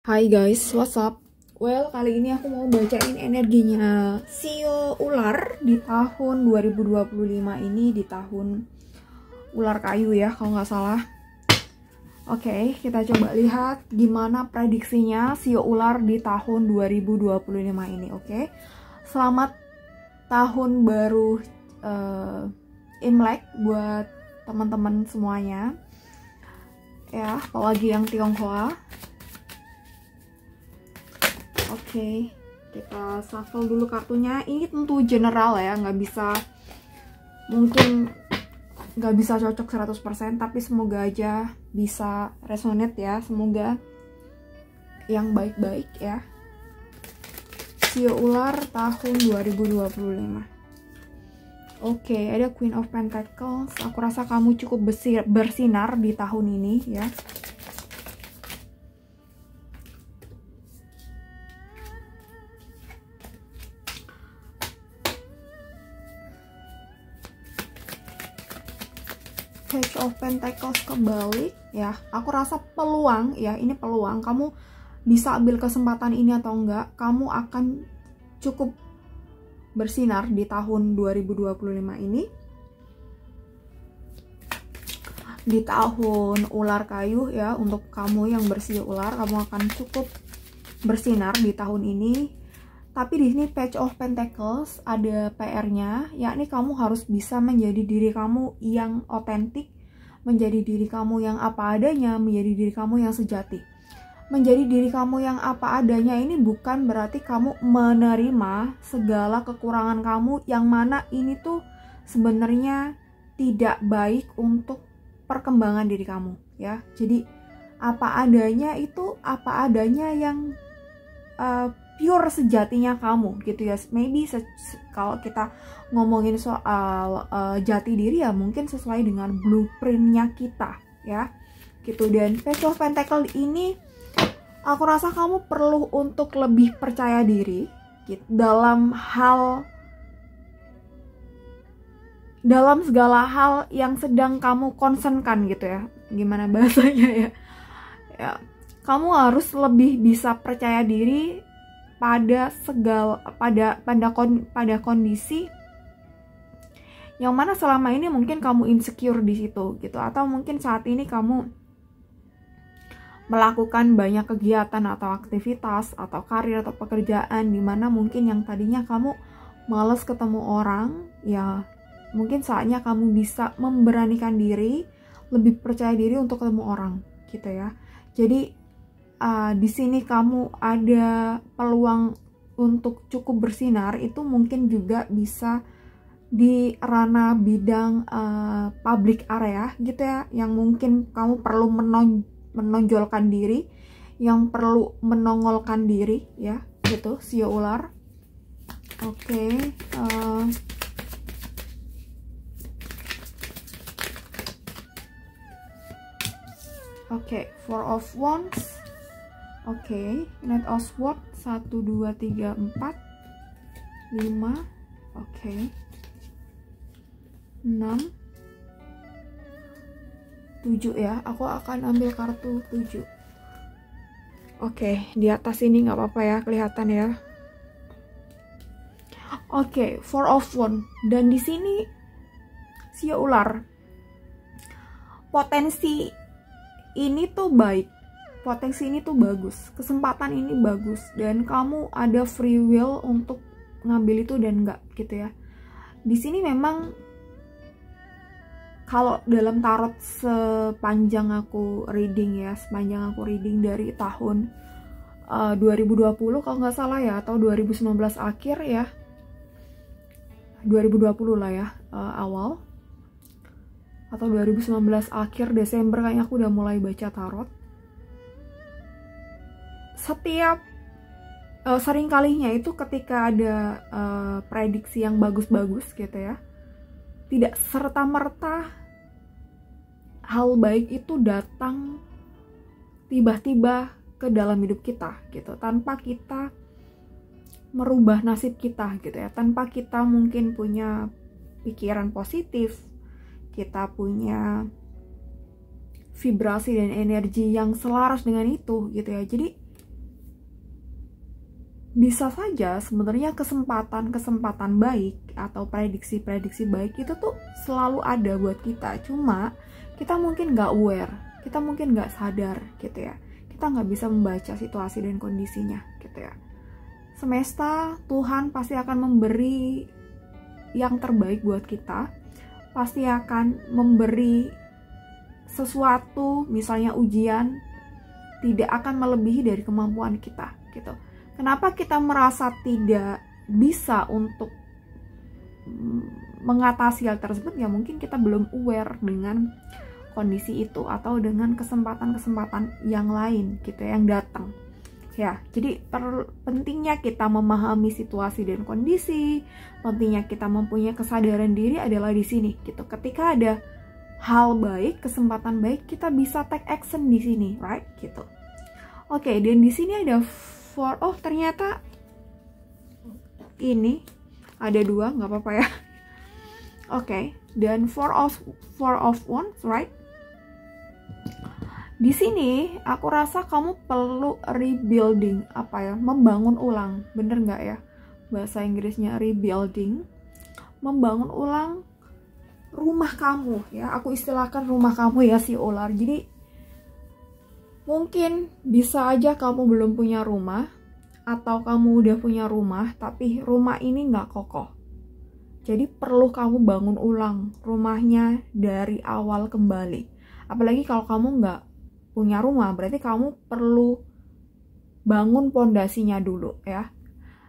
Hai guys, what's up? Well, kali ini aku mau bacain energinya Sio Ular di tahun 2025 ini, di tahun ular kayu ya, kalau nggak salah. Oke, kita coba lihat gimana prediksinya Sio Ular di tahun 2025 ini, oke? Selamat tahun baru Imlek buat teman-teman semuanya. Ya, apalagi yang Tionghoa. Oke, kita shuffle dulu kartunya. Ini tentu general ya, mungkin nggak bisa cocok 100%, tapi semoga aja bisa resonate ya. Semoga yang baik-baik ya. Sio Ular tahun 2025. Oke, ada Queen of Pentacles. Aku rasa kamu cukup bersinar di tahun ini ya. Page of Pentacles kebalik ya. Aku rasa peluang ya, ini peluang. Kamu bisa ambil kesempatan ini atau enggak. Kamu akan cukup bersinar di tahun 2025 ini. Di tahun ular kayu ya, untuk kamu yang bersio ular, kamu akan cukup bersinar di tahun ini. Tapi di sini Page of Pentacles ada PR-nya, yakni kamu harus bisa menjadi diri kamu yang otentik, menjadi diri kamu yang apa adanya, menjadi diri kamu yang sejati. Menjadi diri kamu yang apa adanya ini bukan berarti kamu menerima segala kekurangan kamu, yang mana ini tuh sebenarnya tidak baik untuk perkembangan diri kamu ya. Jadi apa adanya itu apa adanya yang pure sejatinya kamu gitu ya. Maybe kalau kita ngomongin soal jati diri ya, mungkin sesuai dengan blueprintnya kita ya gitu. Dan Page of Pentacles ini aku rasa kamu perlu untuk lebih percaya diri gitu, dalam segala hal yang sedang kamu concernkan gitu ya. Gimana bahasanya ya, kamu harus lebih bisa percaya diri pada kondisi yang mana selama ini mungkin kamu insecure di situ gitu, atau mungkin saat ini kamu melakukan banyak kegiatan atau aktivitas atau karir atau pekerjaan di mana mungkin yang tadinya kamu males ketemu orang ya, mungkin saatnya kamu bisa memberanikan diri, lebih percaya diri untuk ketemu orang gitu ya. Jadi di sini kamu ada peluang untuk cukup bersinar, itu mungkin juga bisa di ranah bidang public area gitu ya, yang mungkin kamu perlu menonjolkan diri, yang perlu menongolkan diri ya gitu, Sio Ular. Oke, Four of Wands. Oke, Knight of Swords 1, 2, 3, 4 5. Oke, 6 7 ya. Aku akan ambil kartu 7. Oke, di atas ini nggak apa-apa ya, kelihatan ya. Oke, Four of Wands. Dan di sini Sio Ular, potensi ini tuh baik. Potensi ini tuh bagus, kesempatan ini bagus, dan kamu ada free will untuk ngambil itu dan enggak gitu ya. Di sini memang kalau dalam tarot sepanjang aku reading dari tahun 2020 kalau nggak salah ya, atau 2019 akhir ya, 2020 lah ya, awal, atau 2019 akhir Desember kayaknya aku udah mulai baca tarot. Setiap sering kalinya itu ketika ada prediksi yang bagus-bagus gitu ya, tidak serta-merta hal baik itu datang tiba-tiba ke dalam hidup kita gitu, tanpa kita merubah nasib kita gitu ya, tanpa kita mungkin punya pikiran positif, kita punya vibrasi dan energi yang selaras dengan itu gitu ya. Jadi bisa saja sebenarnya kesempatan-kesempatan baik atau prediksi-prediksi baik itu tuh selalu ada buat kita. Cuma kita mungkin nggak aware, kita mungkin nggak sadar gitu ya. Kita nggak bisa membaca situasi dan kondisinya gitu ya. Semesta, Tuhan pasti akan memberi yang terbaik buat kita. Pasti akan memberi sesuatu, misalnya ujian, tidak akan melebihi dari kemampuan kita gitu. Kenapa kita merasa tidak bisa untuk mengatasi hal tersebut? Ya mungkin kita belum aware dengan kondisi itu atau dengan kesempatan-kesempatan yang lain gitu yang datang. Ya, jadi pentingnya kita memahami situasi dan kondisi, pentingnya kita mempunyai kesadaran diri adalah di sini gitu. Ketika ada hal baik, kesempatan baik, kita bisa take action di sini, right? Gitu. Oke, dan di sini ada ternyata ini ada 2, nggak apa-apa ya. Oke, dan four of wands, right? Di sini aku rasa kamu perlu rebuilding, membangun ulang, bener nggak ya bahasa Inggrisnya rebuilding, membangun ulang rumah kamu ya. Aku istilahkan rumah kamu ya si ular. Jadi mungkin bisa aja kamu belum punya rumah, atau kamu udah punya rumah tapi rumah ini nggak kokoh. Jadi perlu kamu bangun ulang rumahnya dari awal kembali. Apalagi kalau kamu nggak punya rumah, berarti kamu perlu bangun pondasinya dulu ya.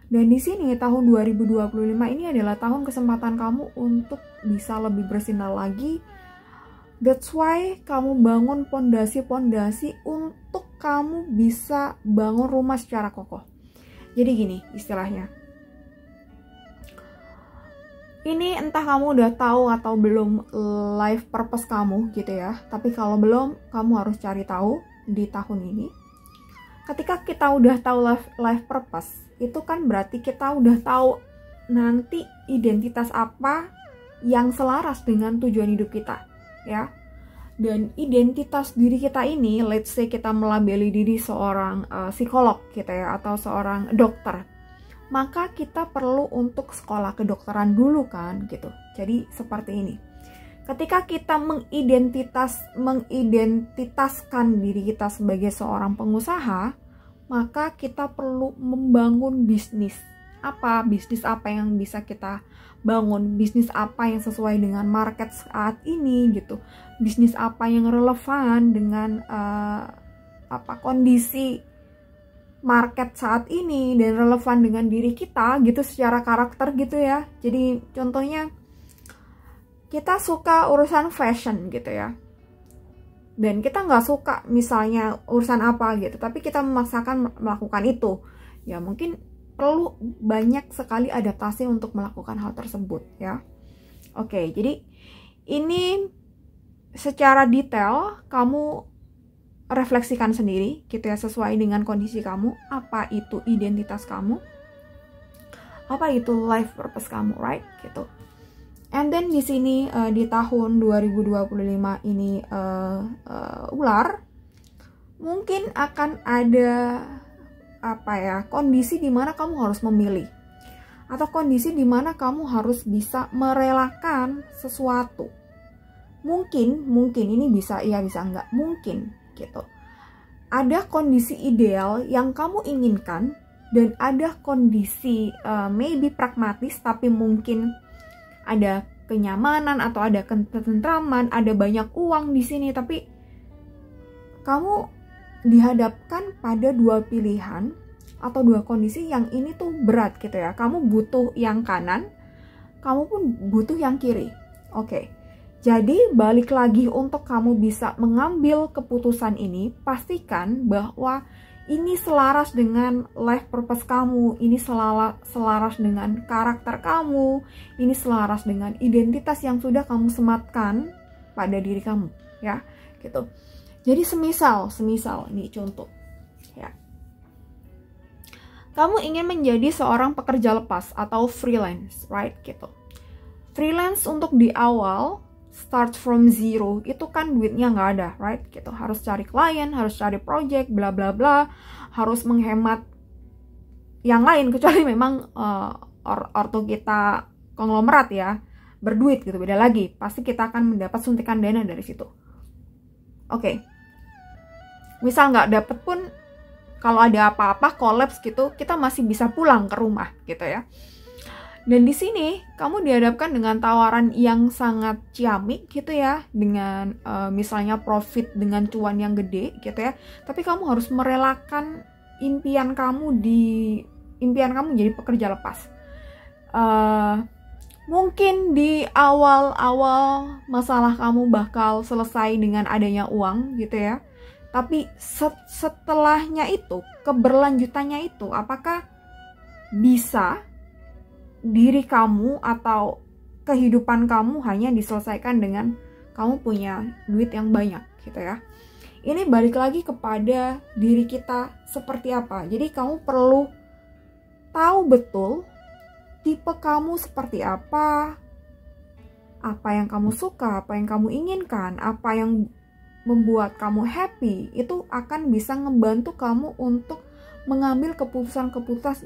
Dan di sini tahun 2025 ini adalah tahun kesempatan kamu untuk bisa lebih bersinar lagi. That's why kamu bangun pondasi-pondasi untuk kamu bisa bangun rumah secara kokoh. Jadi gini istilahnya. Ini entah kamu udah tahu atau belum life purpose kamu gitu ya. Tapi kalau belum, kamu harus cari tahu di tahun ini. Ketika kita udah tahu life purpose, itu kan berarti kita udah tahu nanti identitas apa yang selaras dengan tujuan hidup kita ya. Dan identitas diri kita ini, let's say kita melabeli diri seorang psikolog gitu ya, atau seorang dokter, maka kita perlu untuk sekolah kedokteran dulu kan gitu. Jadi seperti ini. Ketika kita mengidentitaskan diri kita sebagai seorang pengusaha, maka kita perlu membangun bisnis. Bisnis apa yang bisa kita bangun? Bisnis apa yang sesuai dengan market saat ini gitu? Bisnis apa yang relevan dengan kondisi market saat ini dan relevan dengan diri kita gitu secara karakter gitu ya. Jadi contohnya kita suka urusan fashion gitu ya, dan kita nggak suka misalnya urusan apa gitu, tapi kita memaksakan melakukan itu ya, mungkin perlu banyak sekali adaptasi untuk melakukan hal tersebut ya. Oke, jadi ini secara detail kamu refleksikan sendiri gitu ya, sesuai dengan kondisi kamu, apa itu identitas kamu, apa itu life purpose kamu, right gitu. And then di sini di tahun 2025 ini ular mungkin akan ada kondisi dimana kamu harus memilih, atau kondisi dimana kamu harus bisa merelakan sesuatu. Mungkin ini bisa iya bisa enggak, mungkin gitu. Ada kondisi ideal yang kamu inginkan, dan ada kondisi maybe pragmatis, tapi mungkin ada kenyamanan atau ada ketentraman, ada banyak uang di sini, tapi kamu dihadapkan pada 2 pilihan atau 2 kondisi yang ini tuh berat gitu ya. Kamu butuh yang kanan, kamu pun butuh yang kiri. Oke. Jadi balik lagi, untuk kamu bisa mengambil keputusan ini, pastikan bahwa ini selaras dengan life purpose kamu, ini selaras dengan karakter kamu, ini selaras dengan identitas yang sudah kamu sematkan pada diri kamu, ya, gitu. Jadi semisal ini contoh, ya. Kamu ingin menjadi seorang pekerja lepas atau freelance, right, gitu. Freelance untuk di awal, start from zero, itu kan duitnya nggak ada, right, gitu. Harus cari klien, harus cari project, bla bla bla, harus menghemat yang lain, kecuali memang ortu kita konglomerat ya, berduit gitu, beda lagi. Pasti kita akan mendapat suntikan dana dari situ. Oke. Misal nggak dapet pun, kalau ada apa-apa kolaps gitu, kita masih bisa pulang ke rumah gitu ya. Dan di sini kamu dihadapkan dengan tawaran yang sangat ciamik gitu ya, dengan misalnya profit dengan cuan yang gede gitu ya. Tapi kamu harus merelakan impian kamu jadi pekerja lepas. Mungkin di awal-awal masalah kamu bakal selesai dengan adanya uang gitu ya. Tapi setelahnya itu, keberlanjutannya itu, apakah bisa diri kamu atau kehidupan kamu hanya diselesaikan dengan kamu punya duit yang banyak gitu ya. Ini balik lagi kepada diri kita seperti apa. Jadi kamu perlu tahu betul tipe kamu seperti apa yang kamu suka, apa yang kamu inginkan, apa yang membuat kamu happy. Itu akan bisa ngebantu kamu untuk mengambil keputusan-keputusan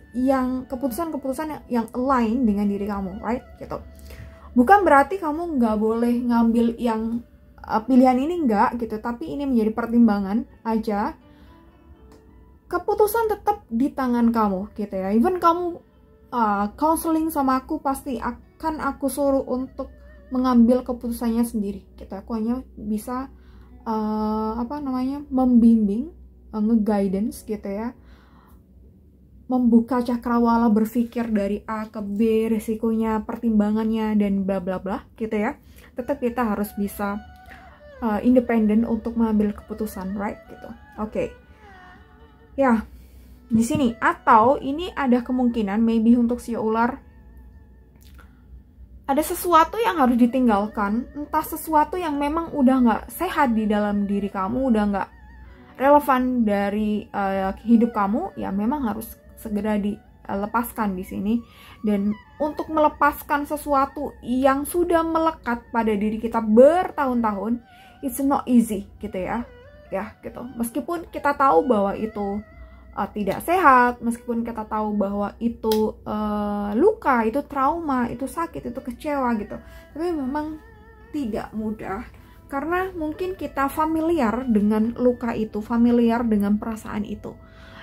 yang align dengan diri kamu, right? Gitu. Bukan berarti kamu nggak boleh ngambil yang pilihan ini enggak gitu, tapi ini menjadi pertimbangan aja. Keputusan tetap di tangan kamu gitu ya. Even kamu counseling sama aku, pasti akan aku suruh untuk mengambil keputusannya sendiri gitu. Aku hanya bisa membimbing, nge-guidance gitu ya, membuka cakrawala berpikir dari A ke B, risikonya, pertimbangannya, dan bla bla bla gitu ya. Tetap kita harus bisa independen untuk mengambil keputusan, right gitu. Oke. Ya, di sini atau ini ada kemungkinan maybe untuk si ular ada sesuatu yang harus ditinggalkan, entah sesuatu yang memang udah nggak sehat di dalam diri kamu, udah nggak relevan dari hidup kamu, ya memang harus segera dilepaskan di sini. Dan untuk melepaskan sesuatu yang sudah melekat pada diri kita bertahun-tahun, it's not easy gitu ya gitu. Meskipun kita tahu bahwa itu tidak sehat, meskipun kita tahu bahwa itu luka, itu trauma, itu sakit, itu kecewa gitu, tapi memang tidak mudah. Karena mungkin kita familiar dengan luka itu, familiar dengan perasaan itu.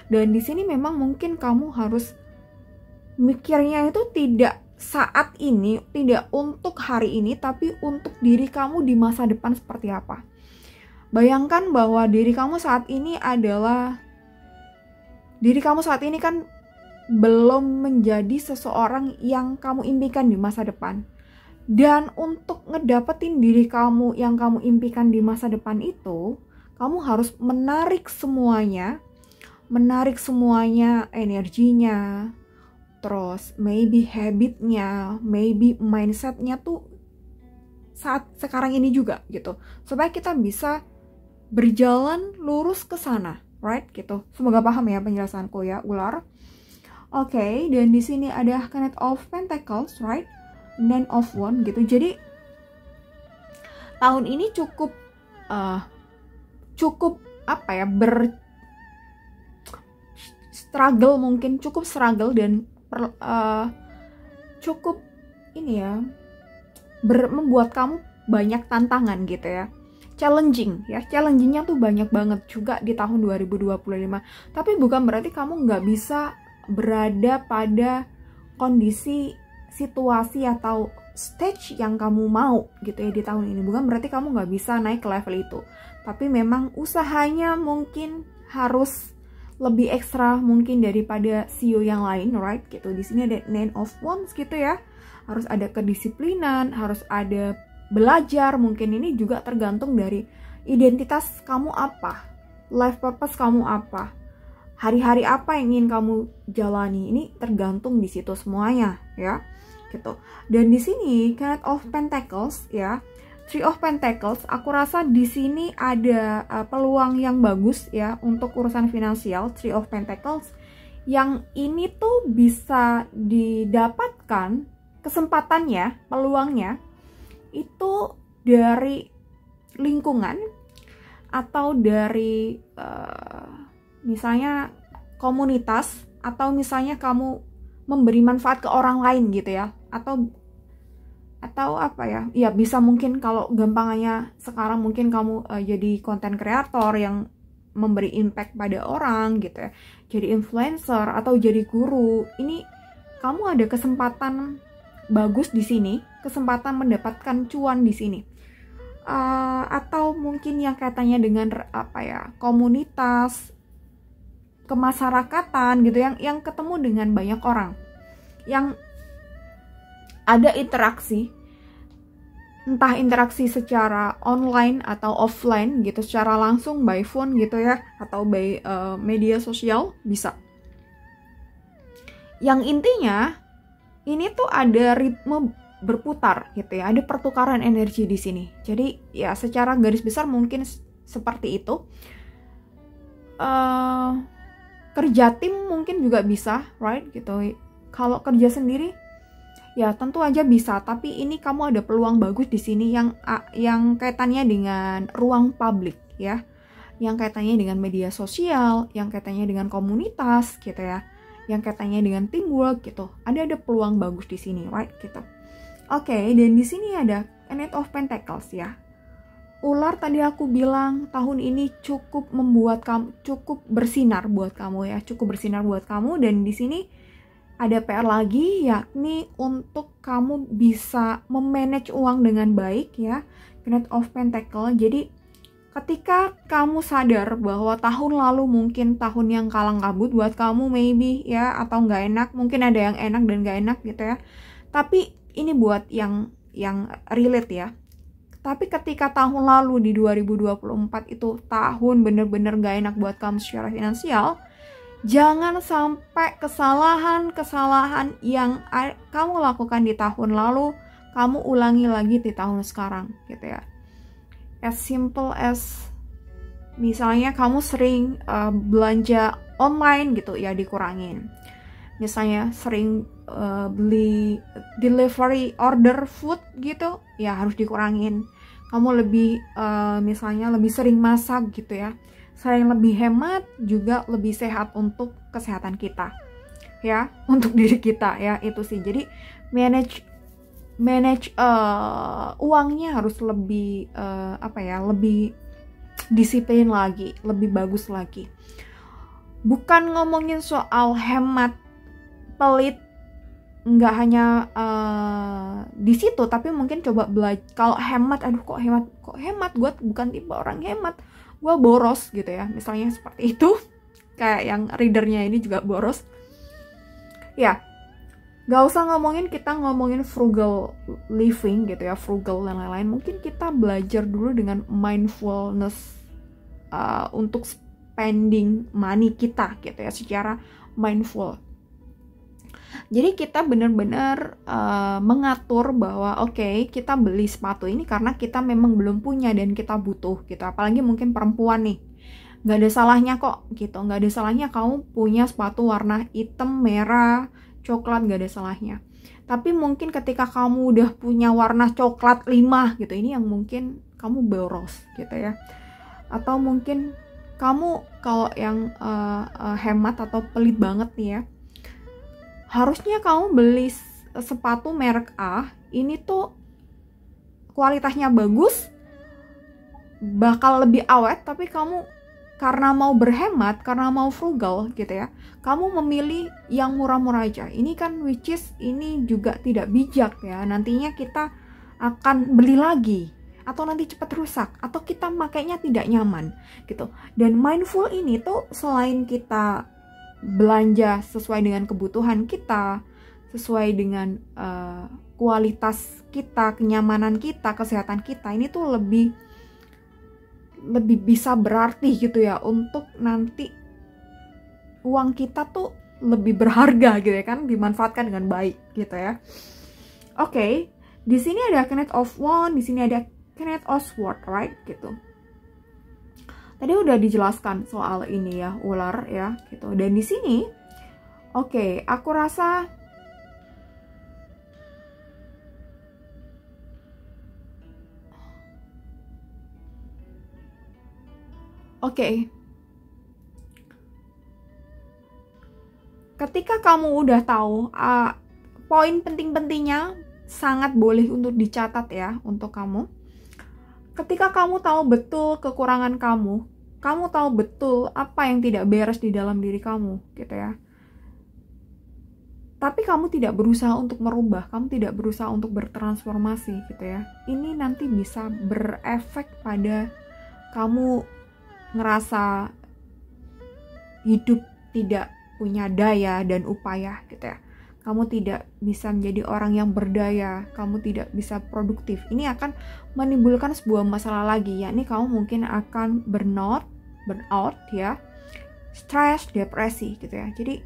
Dan di sini memang mungkin kamu harus mikirnya itu tidak saat ini, tidak untuk hari ini, tapi untuk diri kamu di masa depan seperti apa. Bayangkan bahwa diri kamu saat ini kan belum menjadi seseorang yang kamu impikan di masa depan. Dan untuk ngedapetin diri kamu yang kamu impikan di masa depan itu, kamu harus menarik semuanya energinya, terus maybe habitnya, maybe mindsetnya tuh saat sekarang ini juga gitu, supaya kita bisa berjalan lurus ke sana, right gitu. Semoga paham ya penjelasanku ya ular. Oke, dan di sini ada Knight of Pentacles, right? Nine of Wands gitu. Jadi tahun ini cukup struggle, mungkin cukup struggle dan cukup ini ya, membuat kamu banyak tantangan gitu ya. Challengingnya tuh banyak banget juga di tahun 2025. Tapi bukan berarti kamu nggak bisa berada pada kondisi, situasi atau stage yang kamu mau gitu ya di tahun ini. Bukan berarti kamu nggak bisa naik ke level itu, tapi memang usahanya mungkin harus lebih ekstra mungkin daripada CEO yang lain, right gitu. Di sini ada Nine of Wands gitu ya, harus ada kedisiplinan, harus ada belajar. Mungkin ini juga tergantung dari identitas kamu apa, life purpose kamu apa, hari-hari apa yang ingin kamu jalani. Ini tergantung di situ semuanya ya gitu. Dan di sini Knight of Pentacles ya, Three of Pentacles, aku rasa di sini ada peluang yang bagus ya untuk urusan finansial. Three of Pentacles yang ini tuh bisa didapatkan kesempatannya, peluangnya itu dari lingkungan atau dari misalnya komunitas, atau misalnya kamu memberi manfaat ke orang lain gitu ya, atau apa ya, ya bisa mungkin kalau gampangannya sekarang mungkin kamu jadi content creator yang memberi impact pada orang gitu ya, jadi influencer atau jadi guru. Ini kamu ada kesempatan bagus di sini, kesempatan mendapatkan cuan di sini. Atau mungkin yang kaitannya dengan apa ya, komunitas, kemasyarakatan gitu, yang ketemu dengan banyak orang, yang ada interaksi, entah interaksi secara online atau offline gitu, secara langsung by phone gitu ya, atau by media sosial bisa. Yang intinya ini tuh ada ritme berputar gitu ya, ada pertukaran energi di sini. Jadi ya secara garis besar mungkin seperti itu. Kerja tim mungkin juga bisa, right gitu. Kalau kerja sendiri ya tentu aja bisa, tapi ini kamu ada peluang bagus di sini yang kaitannya dengan ruang publik ya, yang kaitannya dengan media sosial, yang kaitannya dengan komunitas gitu ya, yang kaitannya dengan teamwork gitu. Ada peluang bagus di sini, right gitu. Oke, dan di sini ada Knight of Pentacles ya. Ular tadi aku bilang tahun ini cukup membuat kamu, cukup bersinar buat kamu ya, cukup bersinar buat kamu. Dan di sini ada PR lagi, yakni untuk kamu bisa memanage uang dengan baik ya, Knight of Pentacles. Jadi ketika kamu sadar bahwa tahun lalu mungkin tahun yang kalang kabut buat kamu maybe ya, atau nggak enak, mungkin ada yang enak dan nggak enak gitu ya. Tapi ini buat yang relate ya. Tapi ketika tahun lalu di 2024 itu tahun bener-bener gak enak buat kamu secara finansial, jangan sampai kesalahan-kesalahan yang kamu lakukan di tahun lalu kamu ulangi lagi di tahun sekarang gitu ya. As simple as misalnya kamu sering belanja online gitu ya, dikurangin. Misalnya sering beli delivery order food gitu ya, harus dikurangin. Kamu lebih misalnya lebih sering masak gitu ya, sering lebih hemat, juga lebih sehat untuk kesehatan kita ya, untuk diri kita ya, itu sih. Jadi manage uangnya harus lebih apa ya, lebih disiplin lagi, lebih bagus lagi. Bukan ngomongin soal hemat, pelit, nggak hanya di situ, tapi mungkin coba belajar. Kalau hemat, aduh kok hemat, gue bukan tipe orang hemat, gue boros gitu ya, misalnya seperti itu. Kayak yang readernya ini juga boros ya. Gak usah kita ngomongin frugal living gitu ya, frugal dan lain-lain. Mungkin kita belajar dulu dengan mindfulness untuk spending money kita gitu ya, secara mindful. Jadi kita benar-benar mengatur bahwa oke, kita beli sepatu ini karena kita memang belum punya dan kita butuh gitu. Apalagi mungkin perempuan nih, nggak ada salahnya kok gitu, nggak ada salahnya kamu punya sepatu warna hitam, merah, coklat, nggak ada salahnya. Tapi mungkin ketika kamu udah punya warna coklat 5 gitu, ini yang mungkin kamu boros gitu ya. Atau mungkin kamu kalau yang hemat atau pelit banget nih ya, harusnya kamu beli sepatu merek A, ini tuh kualitasnya bagus, bakal lebih awet, tapi kamu karena mau berhemat, karena mau frugal gitu ya, kamu memilih yang murah-murah aja. Ini kan which is ini juga tidak bijak ya. Nantinya kita akan beli lagi, atau nanti cepat rusak, atau kita makainya tidak nyaman gitu. Dan mindful ini tuh selain kita belanja sesuai dengan kebutuhan kita, sesuai dengan kualitas kita, kenyamanan kita, kesehatan kita, ini tuh lebih bisa berarti gitu ya, untuk nanti uang kita tuh lebih berharga gitu ya kan, dimanfaatkan dengan baik gitu ya. Oke, di sini ada Knight of Wands, di sini ada Knight of Swords, right gitu. Tadi udah dijelaskan soal ini ya, ular ya gitu. Dan di sini oke, aku rasa oke. ketika kamu udah tahu poin penting-pentingnya, sangat boleh untuk dicatat ya untuk kamu. Ketika kamu tahu betul kekurangan kamu tahu betul apa yang tidak beres di dalam diri kamu gitu ya. Tapi kamu tidak berusaha untuk merubah, kamu tidak berusaha untuk bertransformasi gitu ya. Ini nanti bisa berefek pada kamu ngerasa hidup tidak punya daya dan upaya gitu ya. Kamu tidak bisa menjadi orang yang berdaya, kamu tidak bisa produktif. Ini akan menimbulkan sebuah masalah lagi, yakni kamu mungkin akan burnout ya, stres, depresi gitu ya. Jadi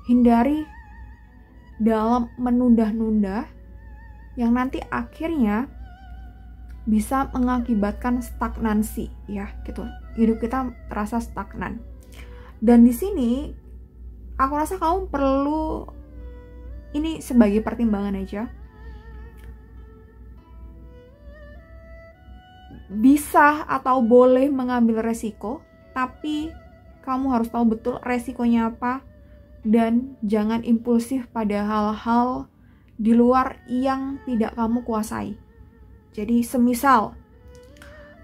hindari dalam menunda-nunda yang nanti akhirnya bisa mengakibatkan stagnansi ya gitu. Hidup kita terasa stagnan. Dan di sini aku rasa kamu perlu, ini sebagai pertimbangan aja, bisa atau boleh mengambil resiko, tapi kamu harus tahu betul resikonya apa, dan jangan impulsif pada hal-hal di luar yang tidak kamu kuasai. Jadi semisal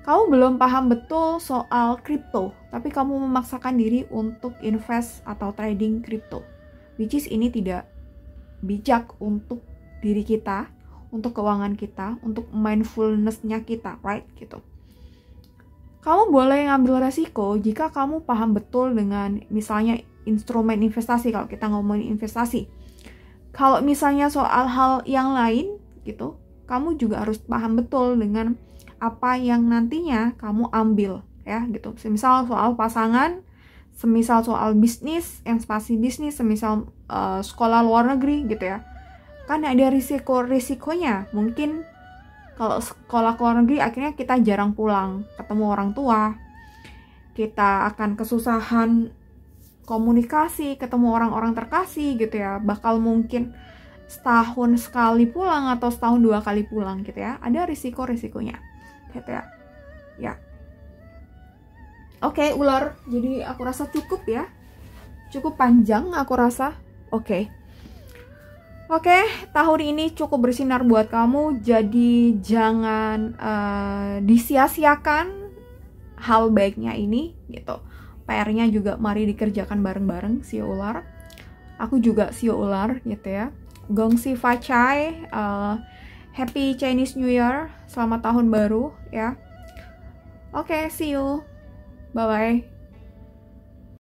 kamu belum paham betul soal kripto, tapi kamu memaksakan diri untuk invest atau trading kripto, which is ini tidak bijak untuk diri kita, untuk keuangan kita, untuk mindfulness-nya kita, right? Gitu. Kamu boleh ngambil resiko jika kamu paham betul dengan misalnya instrumen investasi, kalau kita ngomongin investasi. Kalau misalnya soal hal yang lain gitu, kamu juga harus paham betul dengan apa yang nantinya kamu ambil ya gitu. Semisal soal pasangan, semisal soal bisnis, ekspansi bisnis, semisal sekolah luar negeri gitu ya. Kan ada risiko-risikonya. Mungkin kalau sekolah luar negeri akhirnya kita jarang pulang ketemu orang tua. Kita akan kesusahan komunikasi, ketemu orang-orang terkasih gitu ya. Bakal mungkin setahun sekali pulang atau setahun 2 kali pulang gitu ya. Ada risiko-risikonya gitu ya. Ya. Oke, ular. Jadi aku rasa cukup ya. Cukup panjang aku rasa. Oke, tahun ini cukup bersinar buat kamu. Jadi jangan disia-siakan hal baiknya ini gitu. PR-nya juga mari dikerjakan bareng-bareng, Sio Ular. Aku juga Sio Ular gitu ya. Gongsi Fachai, Happy Chinese New Year, selamat tahun baru ya. Oke, see you. Bye-bye.